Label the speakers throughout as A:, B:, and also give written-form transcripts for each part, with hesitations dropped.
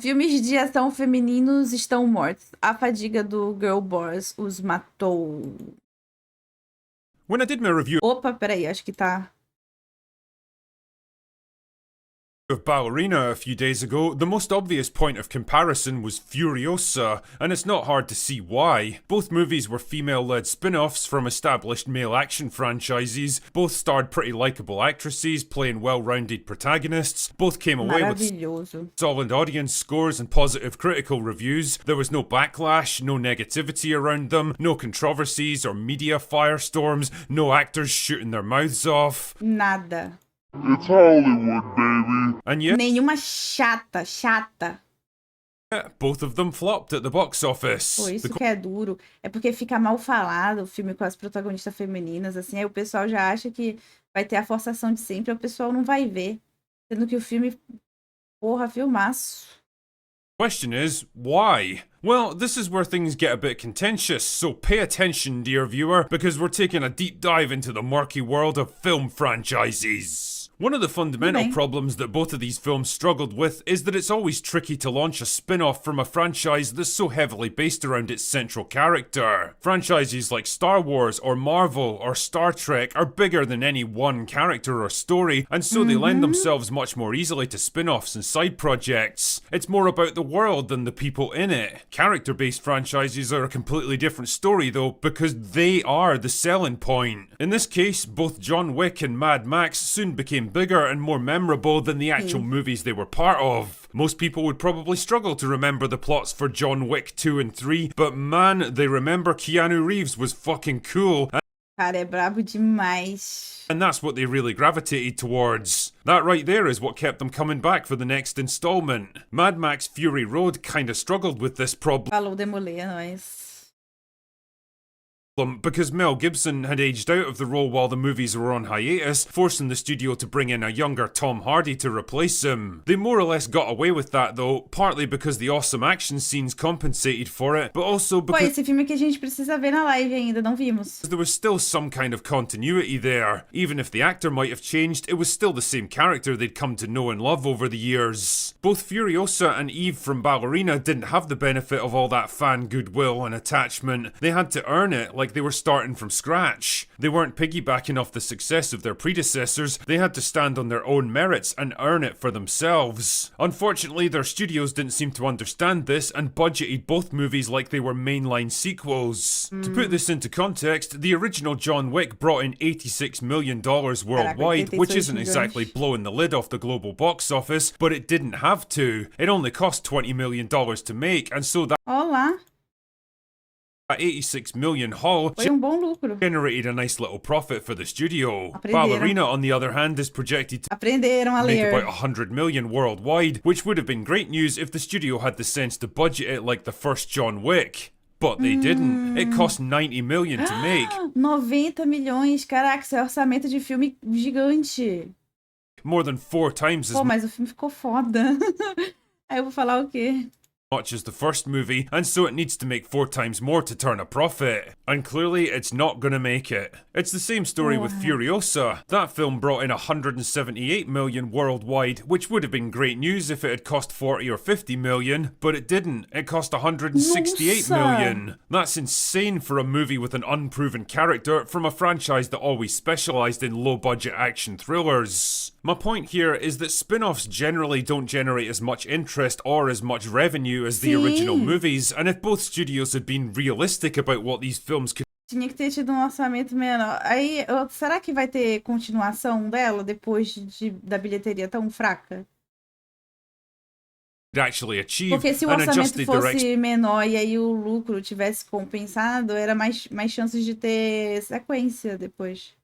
A: Filmes de ação femininos estão mortos. A fadiga do Girl Boss os matou.
B: When I did my review
A: Opa, peraí, acho que tá.
B: of Ballerina a few days ago, the most obvious point of comparison was Furiosa, and it's not hard to see why. Both movies were female-led spin-offs from established male action franchises, both starred pretty likeable actresses playing well-rounded protagonists, both came away with
A: Maravilhoso.
B: solid audience scores and positive critical reviews. There was no backlash, no negativity around them, no controversies or media firestorms, no actors shooting their mouths off.
A: Nada.
C: It's Hollywood, baby.
B: And yet,
A: Nenhuma chata.
B: both of them flopped at the box office.
A: Pô, isso
B: The
A: que é duro. É porque fica mal falado o filme com as protagonistas femininas, assim, aí o pessoal já acha que vai ter a forçação de sempre, aí o pessoal não vai ver. Sendo que o filme, porra, filmaço.
B: question is, why? Well, this is where things get a bit contentious, so pay attention, dear viewer, because we're taking a deep dive into the murky world of film franchises. One of the fundamental
A: Okay.
B: problems that both of these films struggled with is that it's always tricky to launch a spin-off from a franchise that's so heavily based around its central character. Franchises like Star Wars or Marvel or Star Trek are bigger than any one character or story, and so they lend themselves much more easily to spin-offs and side projects. It's more about the world than the people in it. Character-based franchises are a completely different story though, because they are the selling point. In this case, both John Wick and Mad Max soon became bigger and more memorable than the actual movies they were part of. Most people would probably struggle to remember the plots for John Wick 2 and 3, but man, they remember Keanu Reeves was fucking cool,
A: Cara, é brabo demais.
B: and that's what they really gravitated towards. That right there is what kept them coming back for the next installment. Mad Max Fury Road kinda struggled with this problem.
A: Falou Demolê, é nóis.
B: Because Mel Gibson had aged out of the role while the movies were on hiatus, forcing the studio to bring in a younger Tom Hardy to replace him. They more or less got away with that though, partly because the awesome action scenes compensated for it, but also
A: Pô,
B: because
A: esse filme que a gente precisa ver na live ainda, não vimos.
B: there was still some kind of continuity there. Even if the actor might have changed, it was still the same character they'd come to know and love over the years. Both Furiosa and Eve from Ballerina didn't have the benefit of all that fan goodwill and attachment. They had to earn it like they were starting from scratch. They weren't piggybacking off the success of their predecessors, they had to stand on their own merits and earn it for themselves. Unfortunately, their studios didn't seem to understand this and budgeted both movies like they were mainline sequels. To put this into context, the original John Wick brought in $86 million worldwide, which
A: 86
B: isn't exactly
A: milhões.
B: blowing the lid off the global box office, but it didn't have to. It only cost $20 million to make, and so that
A: Olá,
B: 86 million haul
A: foi bom lucro.
B: generated a nice little profit for the studio.
A: Aprenderam.
B: Ballerina, on the other hand, is projected to
A: Aprenderam a
B: make
A: ler.
B: about 100 million worldwide, which would have been great news if the studio had the sense to budget it like the first John Wick. But they didn't. It cost 90 million to make.
A: 90 milhões, caraca, isso é orçamento de filme gigante.
B: More than 4 times as
A: Pô, mas o filme ficou foda. Aí eu vou falar o quê?
B: much as the first movie, and so it needs to make 4 times more to turn a profit. And clearly, it's not gonna make it. It's the same story with Furiosa. That film brought in 178 million worldwide, which would have been great news if it had cost 40 or 50 million, but it didn't. It cost 168
A: Nossa!
B: million. That's insane for a movie with an unproven character from a franchise that always specialised in low-budget action thrillers. My point here is that spin-offs generally don't generate as much interest or as much revenue as the original
A: Sim.
B: movies, and if both studios had been realistic about what these films could
A: Tinha que ter tido um orçamento menor. Aí, será que vai ter continuação dela depois da bilheteria tão fraca?
B: actually achieve,
A: Porque se o
B: and
A: orçamento
B: adjusted their
A: fosse menor e aí o lucro tivesse compensado, era mais chances de ter sequência depois.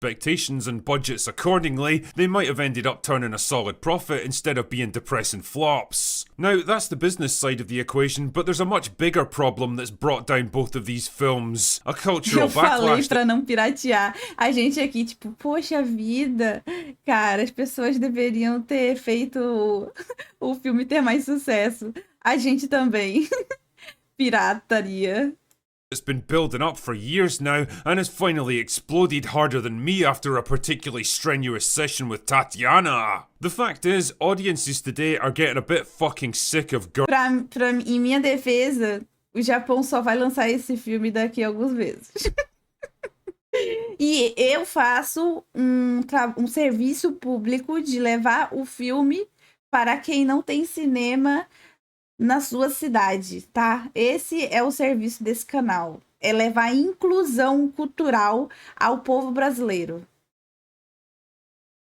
B: expectations and budgets accordingly, they might have ended up turning a solid profit instead of being depressing flops. Now, that's the business side of the equation, but there's a much bigger problem that's brought down both of these films. A cultural
A: Eu falei
B: backlash
A: pra não piratear. A gente aqui, tipo, poxa vida, cara, as pessoas deveriam ter feito o filme ter mais sucesso. A gente também. Pirataria.
B: It's been building up for years now and has finally exploded harder than me after a particularly strenuous session with Tatiana. The fact is, audiences today are getting a bit fucking sick of
A: Em minha defesa, o Japão só vai lançar esse filme daqui a alguns meses. E eu faço um serviço público de levar o filme para quem não tem cinema na sua cidade, tá? Esse é o serviço desse canal. É levar inclusão cultural ao povo brasileiro.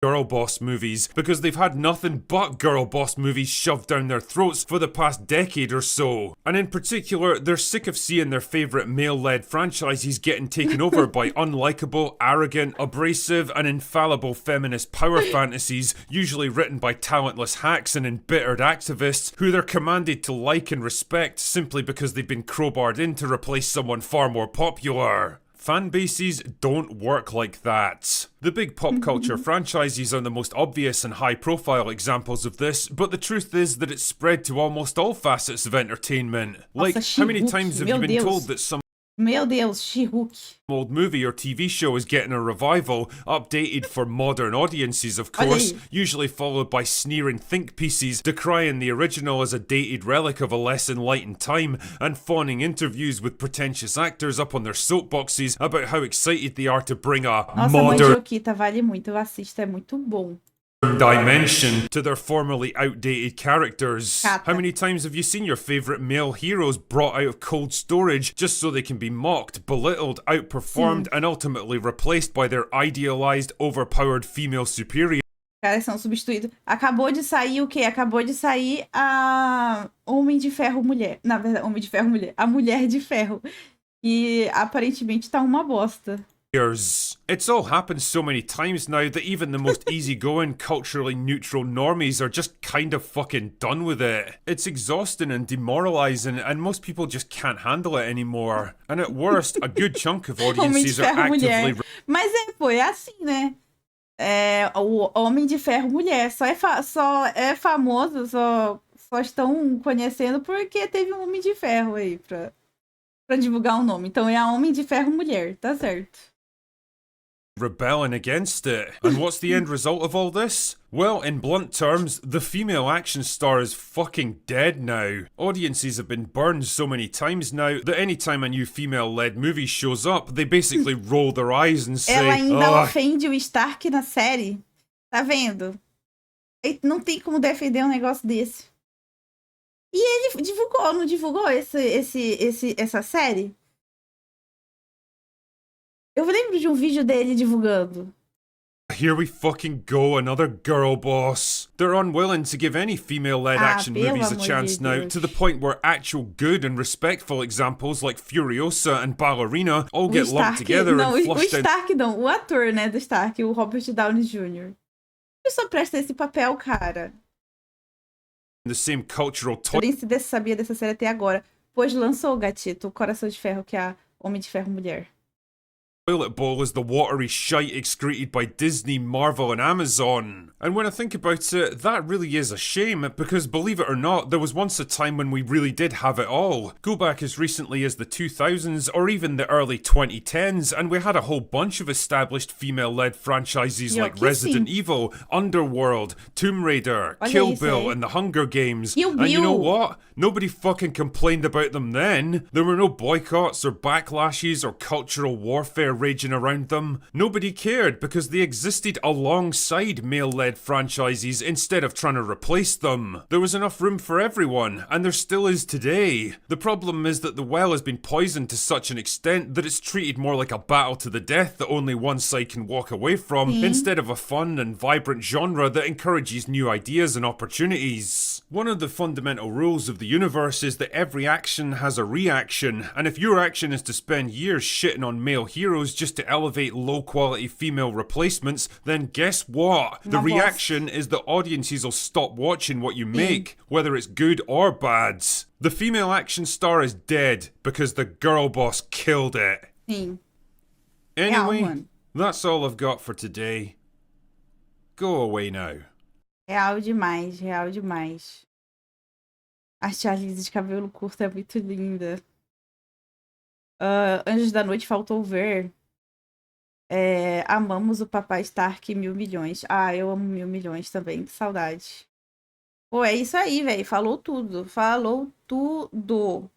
B: girl boss movies because they've had nothing but girl boss movies shoved down their throats for the past decade or so. And in particular, they're sick of seeing their favourite male-led franchises getting taken over by unlikable, arrogant, abrasive and infallible feminist power fantasies, usually written by talentless hacks and embittered activists who they're commanded to like and respect simply because they've been crowbarred in to replace someone far more popular. Fan bases don't work like that. The big pop culture franchises are the most obvious and high-profile examples of this, but the truth is that it's spread to almost all facets of entertainment. Like, how many times have you been told that some
A: Meu Deus, She-Hulk.
B: old movie or TV show is getting a revival, updated for modern audiences, of course, usually followed by sneering think pieces decrying the original as a dated relic of a less enlightened time, and fawning interviews with pretentious actors up on their soapboxes about how excited they are to bring a
A: Nossa, Mãe
B: modern
A: Joquita vale muito, eu assisto, é muito bom.
B: dimension to their formerly outdated characters.
A: Cata.
B: How many times have you seen your favourite male heroes brought out of cold storage just so they can be mocked, belittled, outperformed, and ultimately replaced by their idealised, overpowered female superior?
A: Caras são substituídos. Acabou de sair o quê? Acabou de sair a Homem de Ferro Mulher. Na verdade, Homem de Ferro Mulher. A Mulher de Ferro. E aparentemente tá uma bosta.
B: It's all happened so many times now that even the most easygoing, culturally neutral normies are just kind of fucking done with it. It's exhausting and demoralising, and most people just can't handle it anymore. And at worst, a good chunk of
A: Homem de
B: audiences are
A: Ferro Mulher.
B: actively
A: Mas pô, é assim, né? O Homem de Ferro Mulher só é famoso, só estão conhecendo porque teve um Homem de Ferro aí pra divulgar o nome. Então é a Homem de Ferro Mulher, tá certo.
B: rebelling against it. And what's the end result of all this? Well, in blunt terms, the female action star is fucking dead now. Audiences have been burned so many times now that anytime a new female-led movie shows up, they basically roll their eyes and say,
A: Ela ainda
B: "Ugh."
A: ofende o Stark na série. Tá vendo? Não tem como defender um negócio desse. E ele divulgou, não divulgou essa série? Eu lembro de um vídeo dele divulgando.
B: Here we fucking go, another girl boss. They're unwilling to give any female-led action
A: pelo
B: movies a
A: amor
B: chance
A: de
B: now,
A: Deus.
B: to the point where actual good and respectful examples like Furiosa and Ballerina all get lumped together
A: não,
B: and
A: o
B: flushed down
A: Stark não, o ator, né, do Stark, o Robert Downey Jr. Eu só presta esse papel, cara.
B: the same cultural
A: Eu nem sabia dessa série até agora. Pois lançou, gatito, o Coração de Ferro, que é a Homem de Ferro Mulher.
B: toilet bowl is the watery shite excreted by Disney, Marvel and Amazon. And when I think about it, that really is a shame, because believe it or not, there was once a time when we really did have it all. Go back as recently as the 2000s or even the early 2010s, and we had a whole bunch of established female-led franchises
A: Pior
B: like
A: que
B: Resident
A: sim.
B: Evil, Underworld, Tomb Raider,
A: Olha
B: Kill
A: isso
B: Bill
A: aí.
B: and the Hunger Games.
A: Kill
B: And you know
A: Bill.
B: what? Nobody fucking complained about them then. There were no boycotts or backlashes or cultural warfare raging around them. Nobody cared because they existed alongside male-led franchises instead of trying to replace them. There was enough room for everyone, and there still is today. The problem is that the well has been poisoned to such an extent that it's treated more like a battle to the death that only one side can walk away from, instead of a fun and vibrant genre that encourages new ideas and opportunities. One of the fundamental rules of the universe is that every action has a reaction, and if your action is to spend years shitting on male heroes just to elevate low-quality female replacements, then guess what? The
A: Uma bosta.
B: reaction is that audiences will stop watching what you make, whether it's good or bad. The female action star is dead because the girl boss killed it.
A: Sim.
B: Anyway,
A: mano.
B: that's all I've got for today. Go away now.
A: Real demais, real demais. A Charlize de cabelo curto é muito linda. Anjos da Noite faltou ver. Amamos o Papai Stark 1.000.000.000. Ah, eu amo 1.000.000.000 também, que saudade. Pô, é isso aí, velho. Falou tudo. Falou tudo.